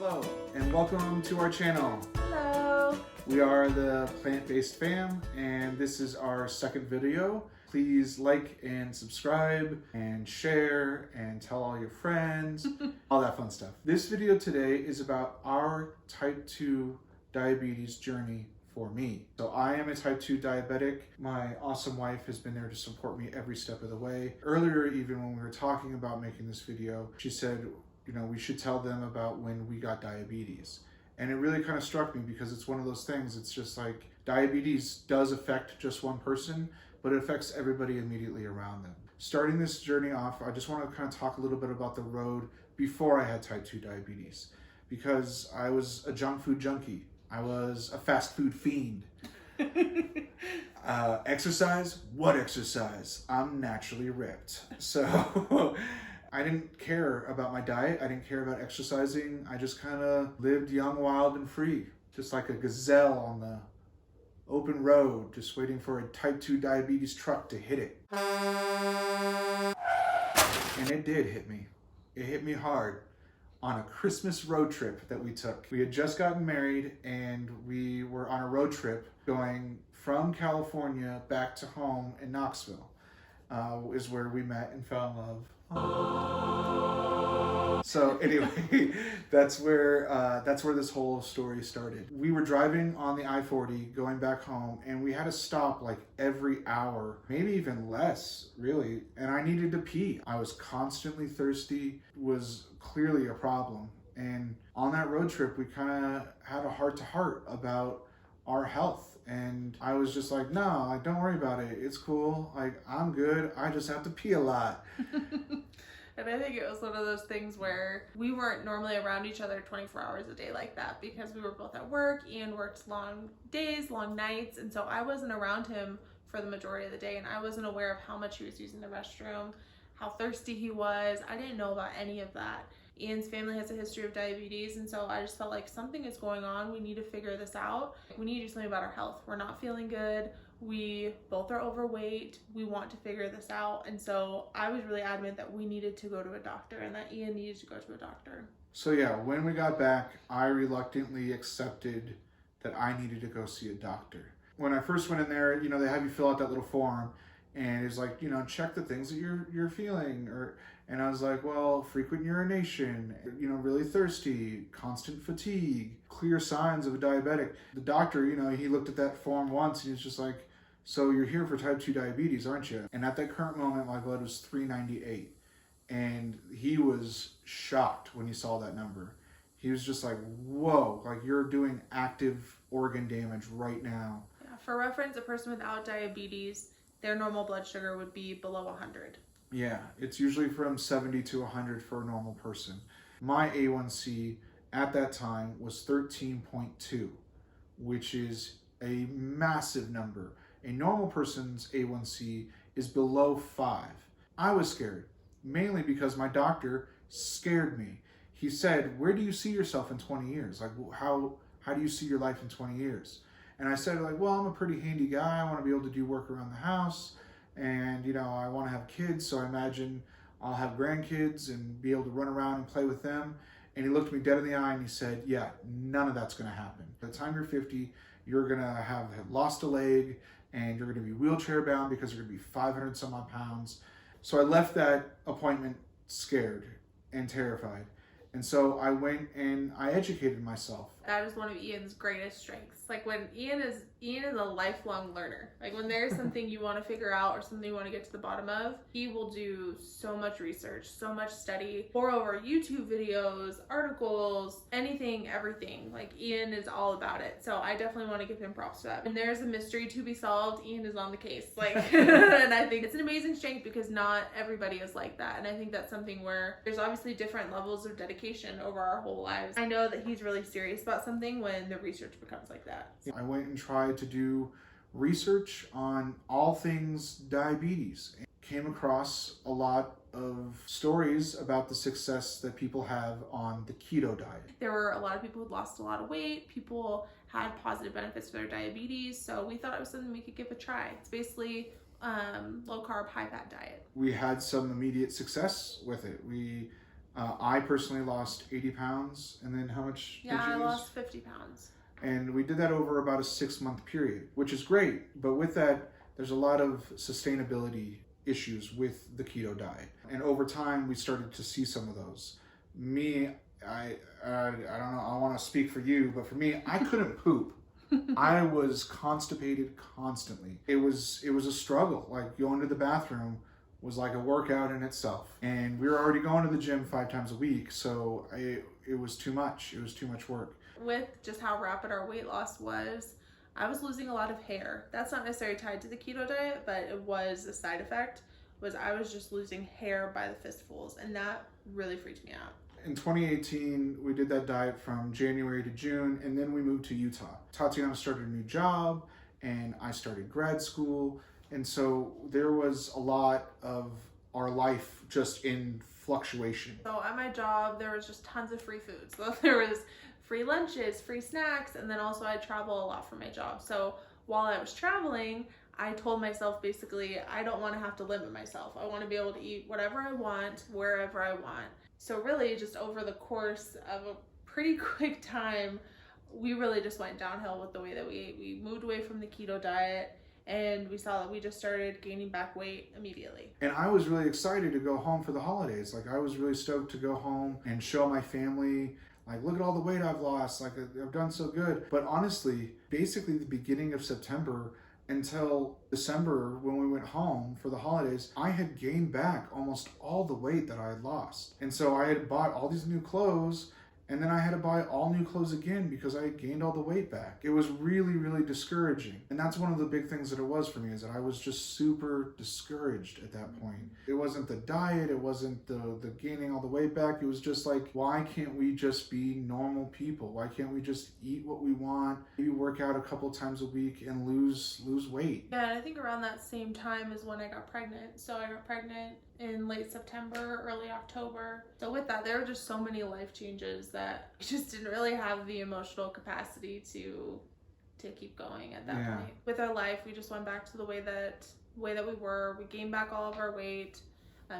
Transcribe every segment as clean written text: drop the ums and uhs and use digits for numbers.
Hello, and welcome to our channel. Hello. We are the Plant-Based Fam, and this is our second video. Please like and subscribe and share and tell all your friends, all that fun stuff. This video today is about our type 2 diabetes journey for me. So I am a type 2 diabetic. My awesome wife has been there to support me every step of the way. Earlier, even when we were talking about making this video, she said, we should tell them about when we got diabetes. And it really kind of struck me because it's one of those things, it's just like diabetes does affect just one person, but it affects everybody immediately around them. Starting this journey off, I just want to kind of talk a little bit about the road before I had type 2 diabetes, because I was a junk food junkie. I was a fast food fiend. Exercise? What exercise? I'm naturally ripped. So I didn't care about my diet. I didn't care about exercising. I just kind of lived young, wild, and free. Just like a gazelle on the open road, just waiting for a type 2 diabetes truck to hit it. And it did hit me. It hit me hard on a Christmas road trip that we took. We had just gotten married and we were on a road trip going from California back to home in Knoxville, is where we met and fell in love. So anyway, that's where this whole story started. We were driving on the I-40 going back home, and we had to stop like every hour, maybe even less, really. And I needed to pee. I was constantly thirsty, was clearly a problem. And on that road trip, we kind of had a heart-to-heart about our health. And I was just like, no, don't worry about it. It's cool. Like, I'm good. I just have to pee a lot. And I think it was one of those things where we weren't normally around each other 24 hours a day like that because we were both at work. Ian worked long days, long nights. And so I wasn't around him for the majority of the day. And I wasn't aware of how much he was using the restroom, how thirsty he was. I didn't know about any of that. Ian's family has a history of diabetes, and so I just felt like something is going on. We need to figure this out. We need to do something about our health. We're not feeling good. We both are overweight. We want to figure this out. And so I was really adamant that we needed to go to a doctor and that Ian needed to go to a doctor. So yeah, when we got back, I reluctantly accepted that I needed to go see a doctor. When I first went in there, they have you fill out that little form, and it's like, check the things that you're feeling, and I was like, well, frequent urination, really thirsty, constant fatigue, clear signs of a diabetic. The doctor, he looked at that form once and he was just like, so you're here for type 2 diabetes, aren't you? And at that current moment, my blood was 398. And he was shocked when he saw that number. He was just like, whoa, like you're doing active organ damage right now. Yeah, for reference, a person without diabetes, their normal blood sugar would be below 100. Yeah, it's usually from 70 to 100 for a normal person. My A1C at that time was 13.2, which is a massive number. A normal person's A1C is below 5. I was scared, mainly because my doctor scared me. He said, where do you see yourself in 20 years? Like, how do you see your life in 20 years? And I said, like, well, I'm a pretty handy guy. I want to be able to do work around the house. And, I want to have kids. So I imagine I'll have grandkids and be able to run around and play with them. And he looked me dead in the eye and he said, yeah, none of that's going to happen. By the time you're 50, you're going to have lost a leg and you're going to be wheelchair bound because you're going to be 500 some odd pounds. So I left that appointment scared and terrified. And so I went and I educated myself. That is one of Ian's greatest strengths. Like when Ian is a lifelong learner. Like when there's something you want to figure out or something you want to get to the bottom of, he will do so much research, so much study, pour over YouTube videos, articles, anything, everything. Like Ian is all about it. So I definitely want to give him props for that. When there's a mystery to be solved, Ian is on the case. Like, and I think it's an amazing strength because not everybody is like that. And I think that's something where there's obviously different levels of dedication over our whole lives. I know that he's really serious about something when the research becomes like that. I went and tried to do research on all things diabetes. Came across a lot of stories about the success that people have on the keto diet. There were a lot of people who lost a lot of weight. People had positive benefits for their diabetes. So we thought it was something we could give a try. It's basically low carb, high fat diet. We had some immediate success with it. We I personally lost 80 pounds. And then how much did you I lose? lost 50 pounds. And we did that over about a 6-month period, which is great. But with that, there's a lot of sustainability issues with the keto diet. And over time, we started to see some of those. Me, I don't know, I want to speak for you, but for me, I couldn't poop. I was constipated constantly. It was a struggle. Like going to the bathroom was like a workout in itself. And we were already going to the gym 5 times a week, so it was too much. It was too much work. With just how rapid our weight loss was, I was losing a lot of hair. That's not necessarily tied to the keto diet, but it was a side effect, was I was just losing hair by the fistfuls, and that really freaked me out. In 2018, we did that diet from January to June, and then we moved to Utah. Tatiana started a new job, and I started grad school, and so there was a lot of our life just in fluctuation. So at my job, there was just tons of free food. So there was free lunches, free snacks, and then also I travel a lot for my job. So while I was traveling, I told myself basically, I don't want to have to limit myself. I want to be able to eat whatever I want, wherever I want. So really just over the course of a pretty quick time, we really just went downhill with the way that we ate. We moved away from the keto diet, and we saw that we just started gaining back weight immediately. And I was really excited to go home for the holidays. Like I was really stoked to go home and show my family, like, look at all the weight I've lost. Like I've done so good. But honestly, basically the beginning of September until December when we went home for the holidays, I had gained back almost all the weight that I had lost. And so I had bought all these new clothes, and then I had to buy all new clothes again because I had gained all the weight back. It was really, really discouraging. And that's one of the big things that it was for me, is that I was just super discouraged at that point. It wasn't the diet, it wasn't the gaining all the weight back. It was just like, why can't we just be normal people? Why can't we just eat what we want, maybe work out a couple times a week and lose weight? Yeah, and I think around that same time is when I got pregnant. So I got pregnant in late September, early October. So with that, there were just so many life changes that we just didn't really have the emotional capacity to keep going at that point. With our life, we just went back to the way that we were. We gained back all of our weight.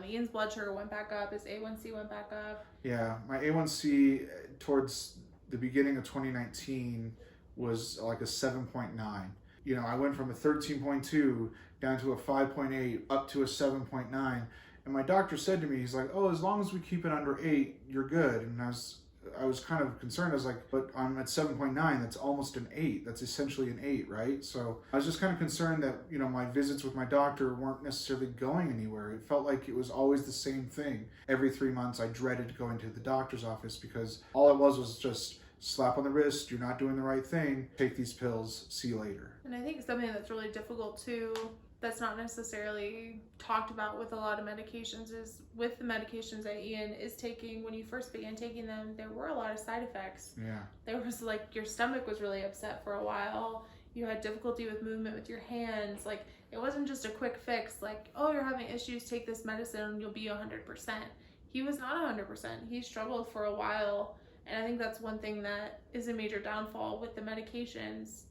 Ian's blood sugar went back up. His A1C went back up. Yeah, my A1C towards the beginning of 2019 was like a 7.9. You know, I went from a 13.2 down to a 5.8 up to a 7.9. And my doctor said to me, he's like, oh, as long as we keep it under 8, you're good. And I was kind of concerned. I was like, but I'm at 7.9. That's almost an 8. That's essentially an 8, right? So I was just kind of concerned that, you know, my visits with my doctor weren't necessarily going anywhere. It felt like it was always the same thing. Every 3 months, I dreaded going to the doctor's office because all it was just slap on the wrist, you're not doing the right thing, take these pills, see you later. And I think something that's really difficult too, that's not necessarily talked about with a lot of medications, is with the medications that Ian is taking, when you first began taking them, there were a lot of side effects. Yeah. There was like, your stomach was really upset for a while. You had difficulty with movement with your hands. Like, it wasn't just a quick fix, like, oh, you're having issues, take this medicine and you'll be 100%. He was not 100%. He struggled for a while. And I think that's one thing that is a major downfall with the medications.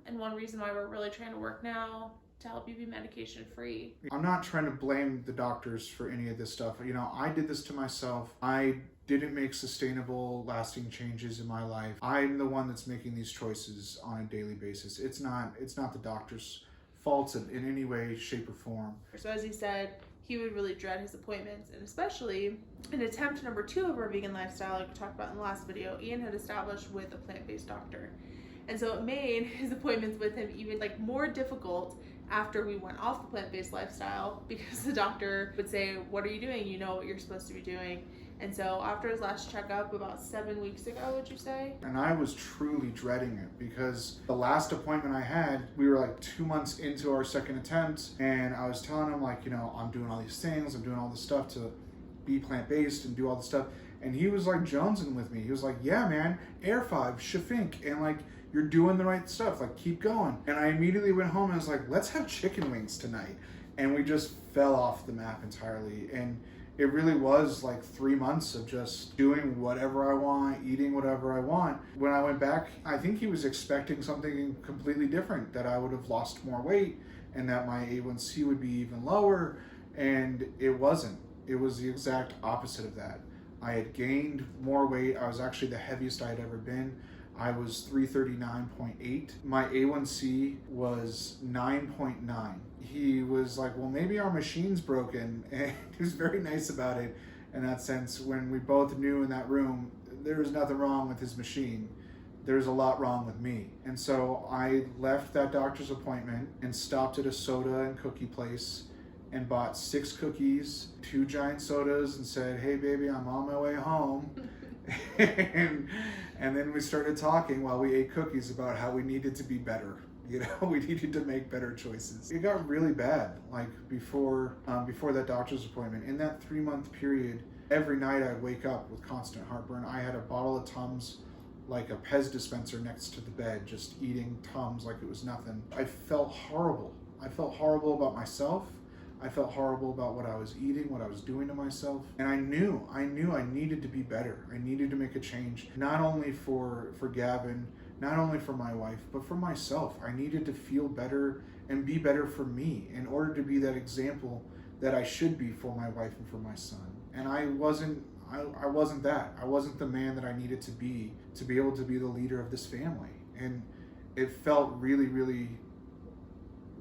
And one reason why we're really trying to work now to help you be medication free. I'm not trying to blame the doctors for any of this stuff. You know, I did this to myself. I didn't make sustainable, lasting changes in my life. I'm the one that's making these choices on a daily basis. It's not the doctor's fault in any way, shape, or form. So as he said, he would really dread his appointments, and especially in attempt number 2 of our vegan lifestyle, like we talked about in the last video, Ian had established with a plant-based doctor. And so it made his appointments with him even like more difficult after we went off the plant-based lifestyle, because the doctor would say, what are you doing? You know what you're supposed to be doing. And so after his last checkup about 7 weeks ago, would you say? And I was truly dreading it, because the last appointment I had, we were like 2 months into our second attempt, and I was telling him, like, you know, I'm doing all these things, I'm doing all this stuff to be plant-based and do all this stuff. And he was like jonesing with me. He was like, yeah, man, Air 5, Shafink, and like, you're doing the right stuff, like, keep going. And I immediately went home and I was like, let's have chicken wings tonight. And we just fell off the map entirely. And it really was like 3 months of just doing whatever I want, eating whatever I want. When I went back, I think he was expecting something completely different, that I would have lost more weight and that my A1C would be even lower. And it wasn't. It was the exact opposite of that. I had gained more weight. I was actually the heaviest I had ever been. I was 339.8. My A1C was 9.9. He was like, well, maybe our machine's broken. And he was very nice about it in that sense, when we both knew in that room there was nothing wrong with his machine. There's a lot wrong with me. And so I left that doctor's appointment and stopped at a soda and cookie place and bought 6 cookies, 2 giant sodas, and said, hey baby, I'm on my way home. and then we started talking while we ate cookies about how we needed to be better. You know, we needed to make better choices. It got really bad, like before that doctor's appointment. In that 3-month period, every night I'd wake up with constant heartburn. I had a bottle of Tums, like a Pez dispenser next to the bed, just eating Tums like it was nothing. I felt horrible. I felt horrible about myself. I felt horrible about what I was eating, what I was doing to myself. And I knew I needed to be better. I needed to make a change, not only for Gavin, not only for my wife, but for myself. I needed to feel better and be better for me in order to be that example that I should be for my wife and for my son. And I wasn't that. I wasn't the man that I needed to be able to be the leader of this family. And it felt really, really,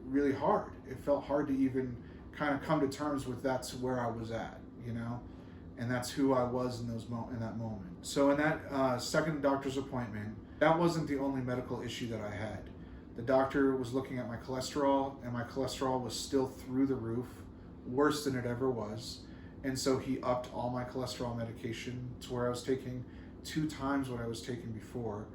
really hard. It felt hard to even kind of come to terms with that's where I was at, you know? And that's who I was in that moment. So in that second doctor's appointment, that wasn't the only medical issue that I had. The doctor was looking at my cholesterol, and my cholesterol was still through the roof, worse than it ever was. And so he upped all my cholesterol medication to where I was taking 2 times what I was taking before.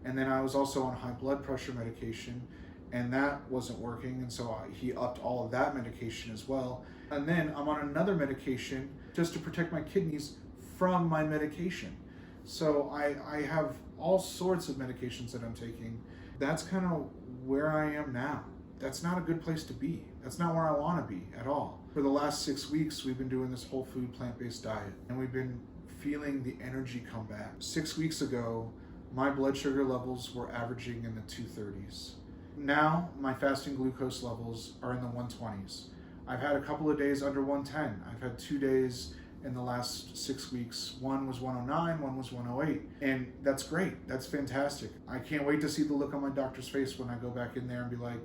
And then I was also on high blood pressure medication, and that wasn't working. And so he upped all of that medication as well. And then I'm on another medication just to protect my kidneys from my medication. So I have all sorts of medications that I'm taking. That's kind of where I am now. That's not a good place to be. That's not where I want to be at all. For the last 6 weeks, we've been doing this whole food, plant-based diet, and we've been feeling the energy come back. 6 weeks ago, my blood sugar levels were averaging in the 230s. Now, my fasting glucose levels are in the 120s. I've had a couple of days under 110. I've had 2 days in the last 6 weeks. One was 109, one was 108. And that's great. That's fantastic. I can't wait to see the look on my doctor's face when I go back in there and be like,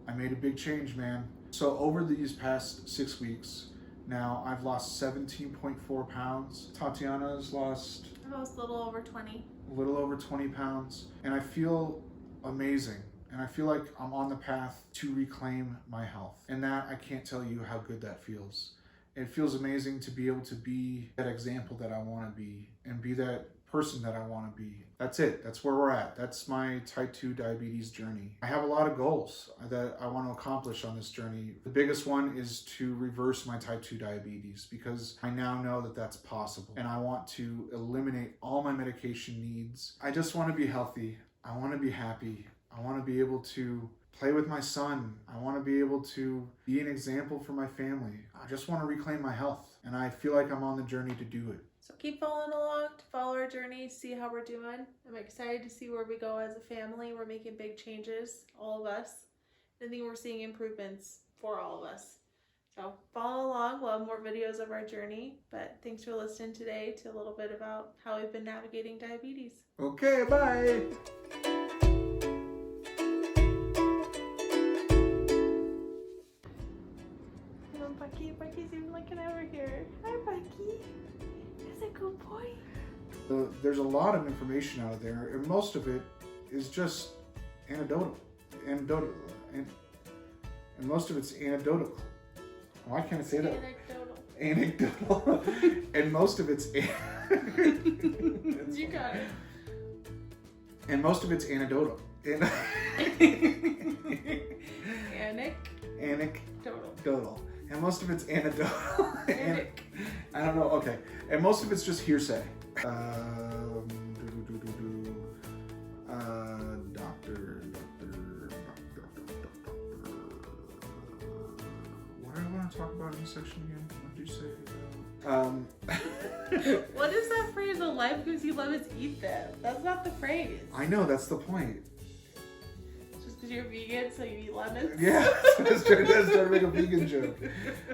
I made a big change, man. So over these past 6 weeks, now I've lost 17.4 pounds. Tatiana's lost I was a little over 20. a little over 20 pounds. And I feel amazing. And I feel like I'm on the path to reclaim my health. And that, I can't tell you how good that feels. It feels amazing to be able to be that example that I want to be and be that person that I want to be. That's it. That's where we're at. That's my type 2 diabetes journey. I have a lot of goals that I want to accomplish on this journey. The biggest one is to reverse my type 2 diabetes, because I now know that that's possible. And I want to eliminate all my medication needs. I just want to be healthy. I want to be happy. I want to be able to play with my son. I want to be able to be an example for my family. I just want to reclaim my health. And I feel like I'm on the journey to do it. So keep following along to follow our journey, see how we're doing. I'm excited to see where we go as a family. We're making big changes, all of us. I think we're seeing improvements for all of us. So follow along. We'll have more videos of our journey. But thanks for listening today to a little bit about how we've been navigating diabetes. Okay, bye. Bucky's even looking over here. Hi, Bucky. That's a good boy. There's a lot of information out there, and most of it is just anecdotal. And most of it's anecdotal. Why can't I say that? Anecdotal. And most of it's... You got it. And most of it's anecdotal. Anecdotal. And most of it's anecdotal. I don't know. Okay. And most of it's just hearsay. Doctor. What do I want to talk about in this section again? What did you say? What is that phrase? A life gives you lemons, eat them. That's not the phrase. I know, that's the point. Just because you're vegan, so you eat lemons? Yeah, that's trying to make a vegan joke.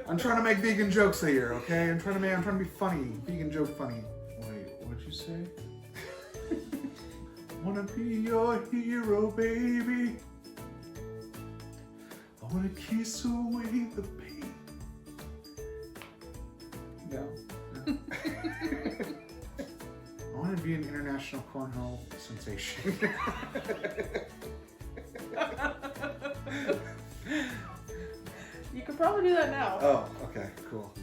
I'm trying to make vegan jokes here, okay? I'm trying to be funny. Vegan joke funny. What'd you say? Wanna be your hero, baby. I wanna kiss away the pain. No. I wanna be an international cornhole sensation. You could probably do that now. Oh, okay, cool.